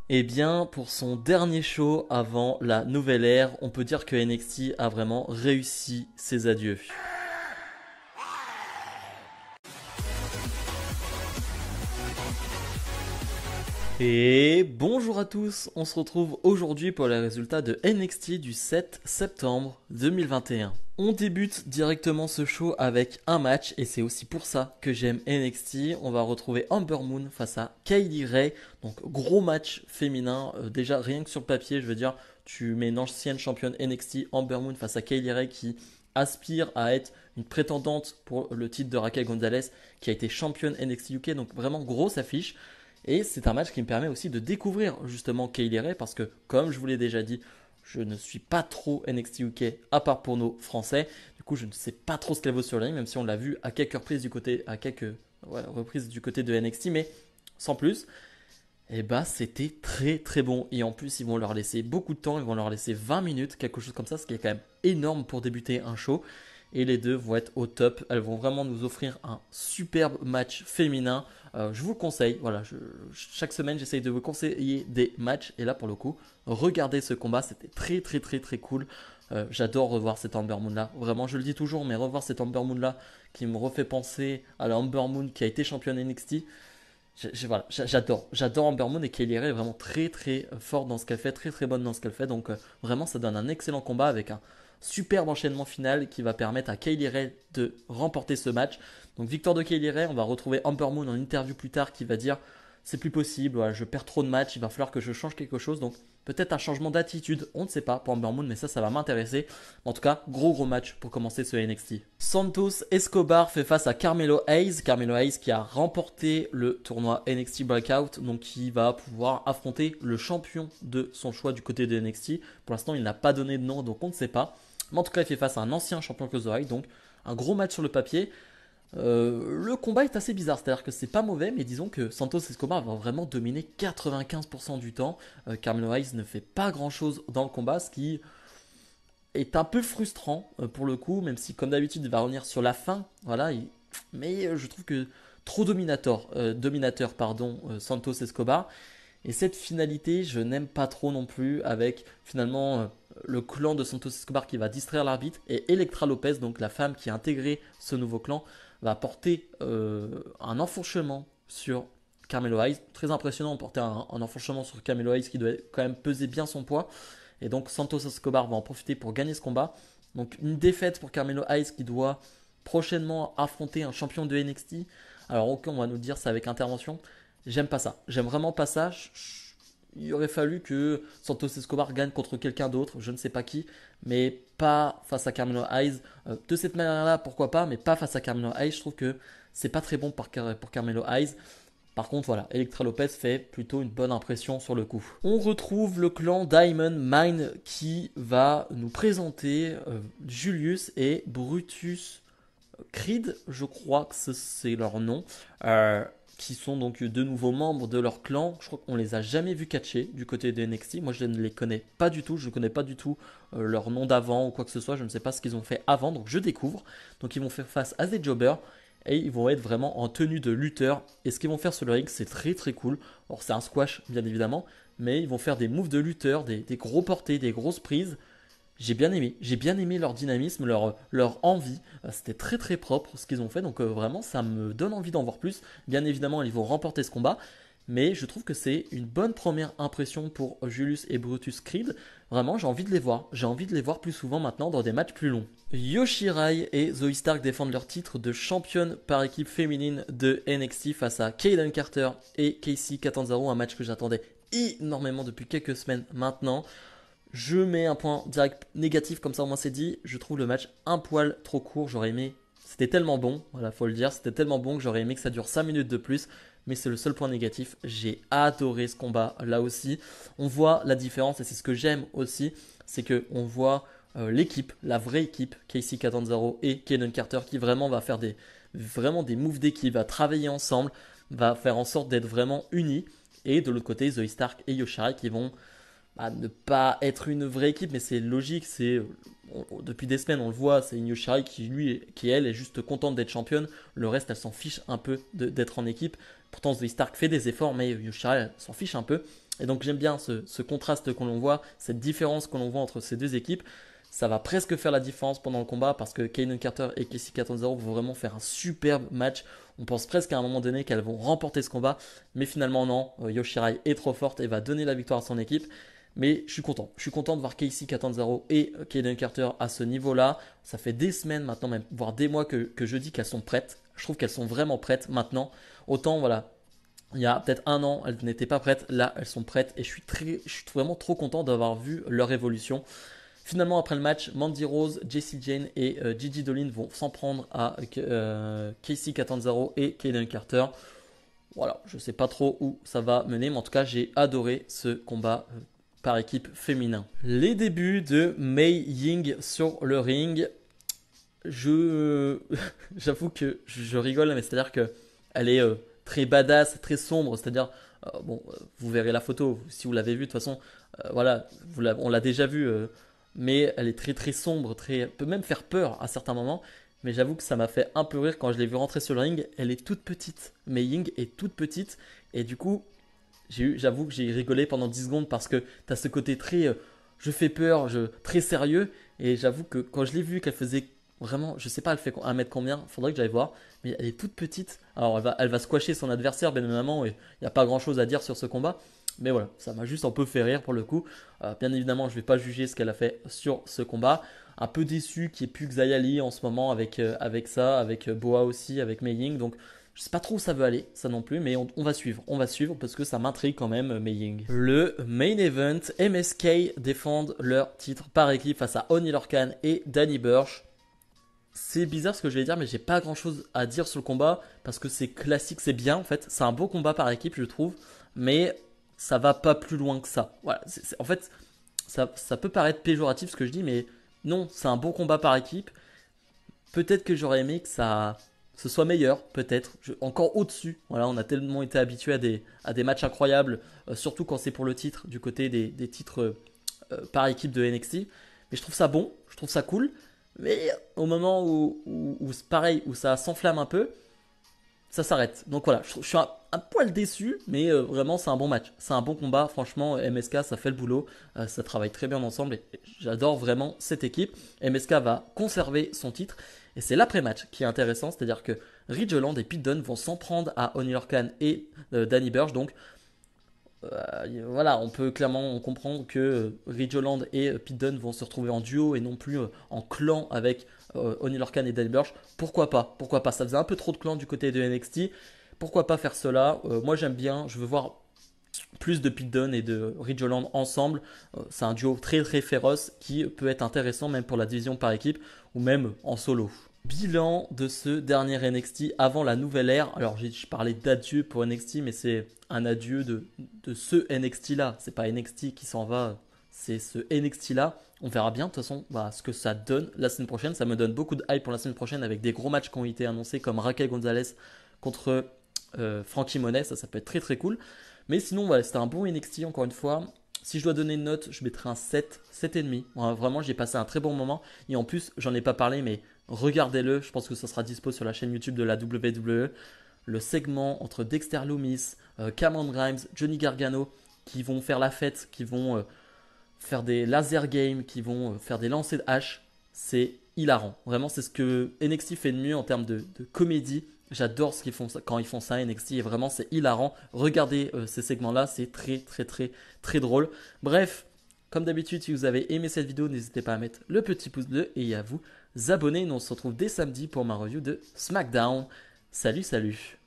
Eh bien, pour son dernier show avant la nouvelle ère, on peut dire que NXT a vraiment réussi ses adieux. Et bonjour à tous, on se retrouve aujourd'hui pour les résultats de NXT du 7 septembre 2021. On débute directement ce show avec un match et c'est aussi pour ça que j'aime NXT. On va retrouver Ember Moon face à Kylie Ray. Donc gros match féminin, déjà rien que sur le papier, je veux dire, tu mets une ancienne championne NXT Ember Moon face à Kylie Ray qui aspire à être une prétendante pour le titre de Raquel Gonzalez qui a été championne NXT UK. Donc vraiment grosse affiche. Et c'est un match qui me permet aussi de découvrir justement Kaylee Ray parce que, comme je vous l'ai déjà dit, je ne suis pas trop NXT UK à part pour nos Français. Du coup, je ne sais pas trop ce qu'elle vaut sur la ligne, même si on l'a vu à quelques reprises du côté, reprises du côté de NXT, mais sans plus. Et bah, c'était très très bon. Et en plus, ils vont leur laisser beaucoup de temps. Ils vont leur laisser 20 minutes, quelque chose comme ça, ce qui est quand même énorme pour débuter un show. Et les deux vont être au top. Elles vont vraiment nous offrir un superbe match féminin. Je vous le conseille. Voilà, chaque semaine, j'essaye de vous conseiller des matchs. Et là, pour le coup, regardez ce combat. C'était très très très très cool. J'adore revoir cet Ember Moon là. Vraiment, je le dis toujours, mais revoir cet Ember Moon là qui me refait penser à la Ember Moon qui a été championne NXT. Voilà, j'adore Ember Moon et Kaylee Ray est vraiment très très forte dans ce qu'elle fait, très très bonne dans ce qu'elle fait. Donc vraiment, ça donne un excellent combat avec un superbe enchaînement final qui va permettre à Kaylee Ray de remporter ce match. Donc victoire de Kaylee Ray, on va retrouver Ember Moon en interview plus tard qui va dire c'est plus possible, voilà, je perds trop de matchs, il va falloir que je change quelque chose. Donc peut-être un changement d'attitude, on ne sait pas pour Ember Moon, mais ça va m'intéresser. En tout cas, gros match pour commencer ce NXT. Santos Escobar fait face à Carmelo Hayes. Carmelo Hayes qui a remporté le tournoi NXT Breakout, donc qui va pouvoir affronter le champion de son choix du côté de NXT. Pour l'instant, il n'a pas donné de nom, donc on ne sait pas. Mais en tout cas, il fait face à un ancien champion Cruiserweight, donc un gros match sur le papier. Le combat est assez bizarre, c'est-à-dire que c'est pas mauvais, mais disons que Santos Escobar va vraiment dominer 95% du temps. Carmelo Hayes ne fait pas grand-chose dans le combat, ce qui est un peu frustrant pour le coup, même si comme d'habitude il va revenir sur la fin. Voilà, mais je trouve que trop dominateur pardon, Santos Escobar. Et cette finalité, je n'aime pas trop non plus avec finalement le clan de Santos Escobar qui va distraire l'arbitre et Elektra Lopez, donc la femme qui a intégré ce nouveau clan, va porter un enfourchement sur Carmelo Hayes. Très impressionnant de porter un enfourchement sur Carmelo Hayes qui doit quand même peser bien son poids. Et donc Santos Escobar va en profiter pour gagner ce combat. Donc une défaite pour Carmelo Hayes qui doit prochainement affronter un champion de NXT. Alors ok, on va nous dire c'est avec intervention. J'aime pas ça. J'aime vraiment pas ça. Il aurait fallu que Santos Escobar gagne contre quelqu'un d'autre, je ne sais pas qui, mais pas face à Carmelo Hayes. De cette manière-là, pourquoi pas, mais pas face à Carmelo Hayes. Je trouve que c'est pas très bon pour Carmelo Hayes. Par contre, voilà, Elektra Lopez fait plutôt une bonne impression sur le coup. On retrouve le clan Diamond Mine qui va nous présenter Julius et Brutus Creed, je crois que c'est leur nom, qui sont donc de nouveaux membres de leur clan. Je crois qu'on les a jamais vus catcher du côté de NXT. Moi, je ne les connais pas du tout. Je ne connais pas du tout leur nom d'avant ou quoi que ce soit. Je ne sais pas ce qu'ils ont fait avant, donc je découvre. Donc, ils vont faire face à des jobbers et ils vont être vraiment en tenue de lutteur. Et ce qu'ils vont faire sur le ring, c'est très très cool. Alors, c'est un squash, bien évidemment, mais ils vont faire des moves de lutteur, des gros portés, des grosses prises. J'ai bien aimé leur dynamisme, leur envie. C'était très très propre ce qu'ils ont fait, donc vraiment ça me donne envie d'en voir plus. Bien évidemment, ils vont remporter ce combat, mais je trouve que c'est une bonne première impression pour Julius et Brutus Creed. Vraiment, j'ai envie de les voir. J'ai envie de les voir plus souvent maintenant dans des matchs plus longs. Yoshirai et Zoe Stark défendent leur titre de championne par équipe féminine de NXT face à Kayden Carter et Casey Catanzaro, un match que j'attendais énormément depuis quelques semaines maintenant. Je mets un point direct négatif, comme ça au moins c'est dit. Je trouve le match un poil trop court. J'aurais aimé. C'était tellement bon, voilà, faut le dire. C'était tellement bon que j'aurais aimé que ça dure 5 minutes de plus. Mais c'est le seul point négatif. J'ai adoré ce combat là aussi. On voit la différence et c'est ce que j'aime aussi. C'est qu'on voit l'équipe, la vraie équipe, Casey Catanzaro et Kaden Carter qui vraiment va faire vraiment des moves d'équipe, va travailler ensemble, va faire en sorte d'être vraiment unis. Et de l'autre côté, Zoe Stark et Yoshirai qui vont ne pas être une vraie équipe, mais c'est logique. Depuis des semaines, on le voit, c'est Io Shirai qui elle est juste contente d'être championne. Le reste, elle s'en fiche un peu d'être en équipe. Pourtant, Zoe Stark fait des efforts, mais Io Shirai elle s'en fiche un peu. Et donc j'aime bien ce contraste que l'on voit, cette différence que l'on voit entre ces deux équipes. Ça va presque faire la différence pendant le combat parce que Kaden Carter et Casey 14-0 vont vraiment faire un superbe match. On pense presque à un moment donné qu'elles vont remporter ce combat, mais finalement non, Io Shirai est trop forte et va donner la victoire à son équipe. Mais je suis content. Je suis content de voir Casey 14-0 et Kaden Carter à ce niveau-là. Ça fait des semaines maintenant, même voire des mois que je dis qu'elles sont prêtes. Je trouve qu'elles sont vraiment prêtes maintenant. Autant voilà, il y a peut-être un an, elles n'étaient pas prêtes. Là, elles sont prêtes et je suis vraiment trop content d'avoir vu leur évolution. Finalement, après le match, Mandy Rose, Jessie Jane et Gigi Dolin vont s'en prendre à Casey 14-0 et Kaden Carter. Voilà, je ne sais pas trop où ça va mener, mais en tout cas, j'ai adoré ce combat par équipe féminin. Les débuts de Mei Ying sur le ring. J'avoue que je rigole, mais c'est-à-dire que elle est très badass, très sombre. C'est-à-dire, vous verrez la photo si vous l'avez vue. De toute façon, voilà, on l'a déjà vue, mais elle est très très sombre, peut même faire peur à certains moments. Mais j'avoue que ça m'a fait un peu rire quand je l'ai vue rentrer sur le ring. Elle est toute petite. Mei Ying est toute petite, et du coup, j'avoue que j'ai rigolé pendant 10 secondes parce que tu as ce côté très je fais peur, très sérieux. Et j'avoue que quand je l'ai vue qu'elle faisait vraiment, je sais pas, elle fait 1 mètre combien, faudrait que j'aille voir. Mais elle est toute petite. Alors elle va squasher son adversaire, bien évidemment. Et il n'y a pas grand chose à dire sur ce combat. Mais voilà, ça m'a juste un peu fait rire pour le coup. Bien évidemment, je ne vais pas juger ce qu'elle a fait sur ce combat. Un peu déçu qu'il n'y ait plus Xia Li en ce moment avec ça, avec Boa aussi, avec Mei Ying. Donc je sais pas trop où ça veut aller, ça non plus, mais on va suivre parce que ça m'intrigue quand même, Mei Ying. Le main event, MSK défendent leur titre par équipe face à Oni Lorcan et Danny Burch. C'est bizarre ce que je vais dire, mais j'ai pas grand chose à dire sur le combat parce que c'est classique, c'est bien en fait. C'est un beau combat par équipe, je trouve, mais ça va pas plus loin que ça. Voilà, en fait, ça peut paraître péjoratif ce que je dis, mais non, c'est un bon combat par équipe. Peut-être que j'aurais aimé que ce soit meilleur, peut-être, encore au-dessus. Voilà, on a tellement été habitué à des matchs incroyables, surtout quand c'est pour le titre, du côté des titres par équipe de NXT. Mais je trouve ça bon, je trouve ça cool. Mais au moment où c'est pareil, où ça s'enflamme un peu, ça s'arrête. Donc voilà, je suis un poil déçu, mais vraiment c'est un bon match. C'est un bon combat, franchement, MSK ça fait le boulot, ça travaille très bien ensemble et j'adore vraiment cette équipe. MSK va conserver son titre et c'est l'après-match qui est intéressant, c'est-à-dire que Ridge Holland et Pete Dunne vont s'en prendre à Oni Lorcan et Danny Burch. Donc voilà, on peut clairement comprendre que Ridge Holland et Pete Dunne vont se retrouver en duo et non plus en clan avec Oni Lorcan et Danny Burch. Pourquoi pas? Pourquoi pas? Ça faisait un peu trop de clans du côté de NXT. Pourquoi pas faire cela? Moi j'aime bien, je veux voir plus de Pete Dunne et de Ridge Holland ensemble. C'est un duo très très féroce qui peut être intéressant même pour la division par équipe ou même en solo. Bilan de ce dernier NXT avant la nouvelle ère. Alors j'ai parlé d'adieu pour NXT, mais c'est un adieu de ce NXT là. C'est pas NXT qui s'en va, c'est ce NXT là. On verra bien de toute façon ce que ça donne la semaine prochaine. Ça me donne beaucoup de hype pour la semaine prochaine avec des gros matchs qui ont été annoncés comme Raquel Gonzalez contre Frankie Monet. Ça peut être très très cool. Mais sinon voilà, c'était un bon NXT encore une fois. Si je dois donner une note, je mettrai un 7, 7,5. Vraiment, j'ai passé un très bon moment. Et en plus, j'en ai pas parlé, mais regardez-le. Je pense que ça sera dispo sur la chaîne YouTube de la WWE. Le segment entre Dexter Lumis, Cameron Grimes, Johnny Gargano, qui vont faire la fête, qui vont faire des laser games, qui vont faire des lancers de hache, c'est hilarant. Vraiment, c'est ce que NXT fait de mieux en termes de comédie. J'adore ce qu'ils font quand ils font ça NXT et vraiment c'est hilarant. Regardez ces segments-là, c'est très très très très drôle. Bref, comme d'habitude, si vous avez aimé cette vidéo, n'hésitez pas à mettre le petit pouce bleu et à vous abonner. Nous on se retrouve dès samedi pour ma review de SmackDown. Salut, salut.